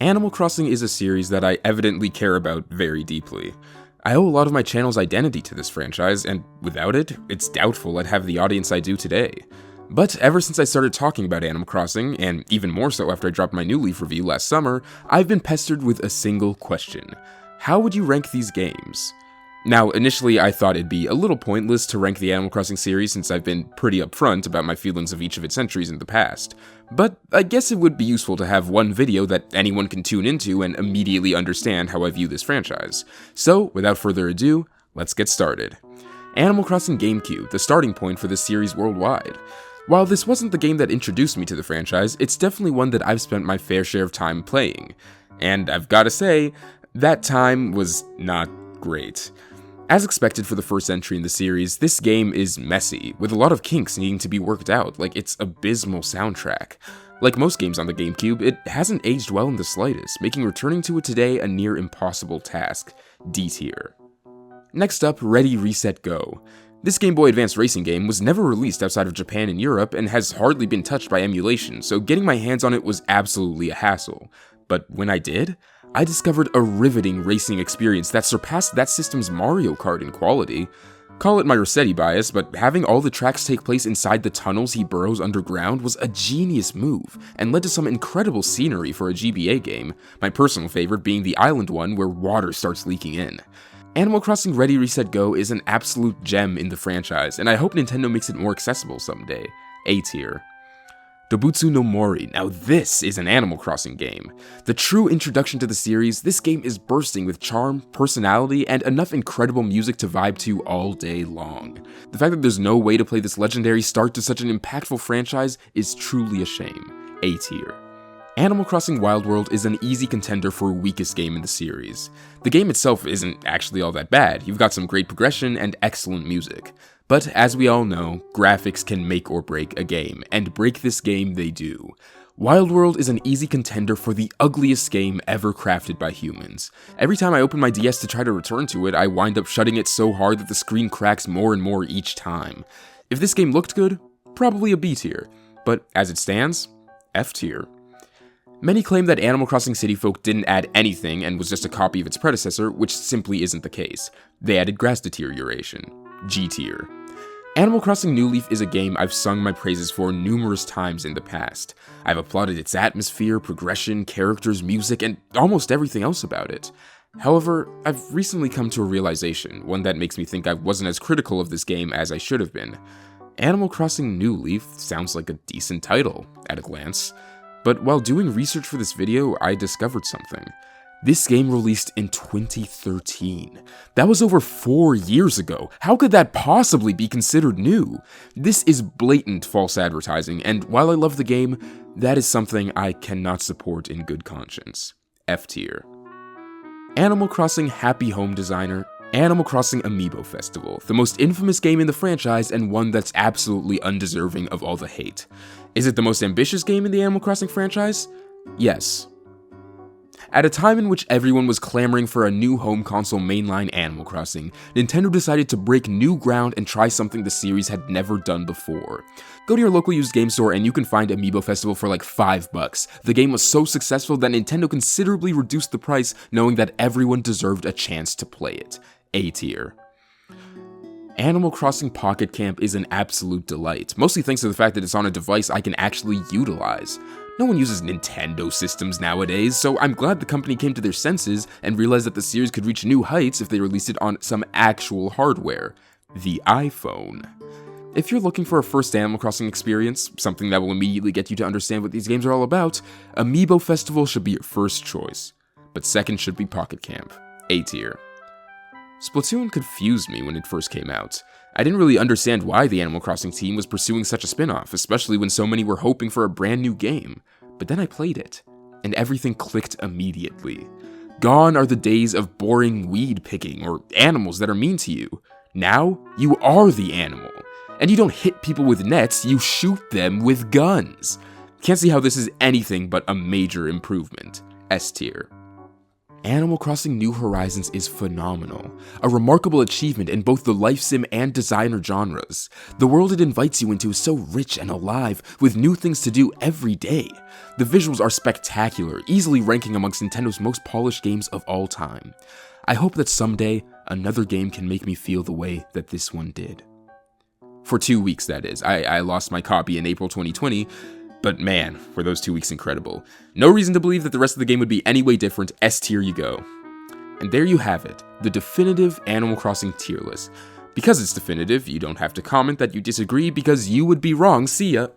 Animal Crossing is a series that I evidently care about very deeply. I owe a lot of my channel's identity to this franchise, and without it, it's doubtful I'd have the audience I do today. But ever since I started talking about Animal Crossing, and even more so after I dropped my New Leaf review last summer, I've been pestered with a single question. How would you rank these games? Now, initially I thought it'd be a little pointless to rank the Animal Crossing series since I've been pretty upfront about my feelings of each of its entries in the past. But I guess it would be useful to have one video that anyone can tune into and immediately understand how I view this franchise. So, without further ado, let's get started. Animal Crossing GameCube, the starting point for this series worldwide. While this wasn't the game that introduced me to the franchise, it's definitely one that I've spent my fair share of time playing. And I've gotta say, that time was not great. As expected for the first entry in the series, this game is messy, with a lot of kinks needing to be worked out, like its abysmal soundtrack. Like most games on the GameCube, it hasn't aged well in the slightest, making returning to it today a near impossible task. D tier. Next up, Ready, Reset, Go. This Game Boy Advance racing game was never released outside of Japan and Europe and has hardly been touched by emulation, so getting my hands on it was absolutely a hassle. But when I did, I discovered a riveting racing experience that surpassed that system's Mario Kart in quality. Call it my Rossetti bias, but having all the tracks take place inside the tunnels he burrows underground was a genius move, and led to some incredible scenery for a GBA game, my personal favorite being the island one where water starts leaking in. Animal Crossing Ready, Reset, Go is an absolute gem in the franchise, and I hope Nintendo makes it more accessible someday. A tier. Dobutsu no Mori. Now this is an Animal Crossing game. The true introduction to the series, this game is bursting with charm, personality, and enough incredible music to vibe to all day long. The fact that there's no way to play this legendary start to such an impactful franchise is truly a shame. A tier. Animal Crossing Wild World is an easy contender for weakest game in the series. The game itself isn't actually all that bad, you've got some great progression and excellent music. But as we all know, graphics can make or break a game, and break this game they do. Wild World is an easy contender for the ugliest game ever crafted by humans. Every time I open my DS to try to return to it, I wind up shutting it so hard that the screen cracks more and more each time. If this game looked good, probably a B tier, but as it stands, F tier. Many claim that Animal Crossing City Folk didn't add anything and was just a copy of its predecessor, which simply isn't the case. They added grass deterioration. G tier. Animal Crossing New Leaf is a game I've sung my praises for numerous times in the past. I've applauded its atmosphere, progression, characters, music, and almost everything else about it. However, I've recently come to a realization, one that makes me think I wasn't as critical of this game as I should have been. Animal Crossing New Leaf sounds like a decent title, at a glance. But while doing research for this video, I discovered something. This game released in 2013. That was over 4 years ago. How could that possibly be considered new? This is blatant false advertising, and while I love the game, that is something I cannot support in good conscience. F tier. Animal Crossing Happy Home Designer. Animal Crossing Amiibo Festival, the most infamous game in the franchise and one that's absolutely undeserving of all the hate. Is it the most ambitious game in the Animal Crossing franchise? Yes. At a time in which everyone was clamoring for a new home console mainline Animal Crossing, Nintendo decided to break new ground and try something the series had never done before. Go to your local used game store and you can find Amiibo Festival for like $5. The game was so successful that Nintendo considerably reduced the price, knowing that everyone deserved a chance to play it. A tier. Animal Crossing Pocket Camp is an absolute delight, mostly thanks to the fact that it's on a device I can actually utilize. No one uses Nintendo systems nowadays, so I'm glad the company came to their senses and realized that the series could reach new heights if they released it on some actual hardware. The iPhone. If you're looking for a first Animal Crossing experience, something that will immediately get you to understand what these games are all about, Amiibo Festival should be your first choice. But second should be Pocket Camp. A tier. Splatoon confused me when it first came out. I didn't really understand why the Animal Crossing team was pursuing such a spin-off, especially when so many were hoping for a brand new game. But then I played it, and everything clicked immediately. Gone are the days of boring weed picking or animals that are mean to you. Now, you are the animal. And you don't hit people with nets, you shoot them with guns. Can't see how this is anything but a major improvement. S tier. Animal Crossing New Horizons is phenomenal, a remarkable achievement in both the life sim and designer genres. The world it invites you into is so rich and alive, with new things to do every day. The visuals are spectacular, easily ranking amongst Nintendo's most polished games of all time. I hope that someday, another game can make me feel the way that this one did. For 2 weeks, that is. I lost my copy in April 2020, but man, were those 2 weeks incredible. No reason to believe that the rest of the game would be any way different. S tier you go. And there you have it, the definitive Animal Crossing tier list. Because it's definitive, you don't have to comment that you disagree because you would be wrong. See ya.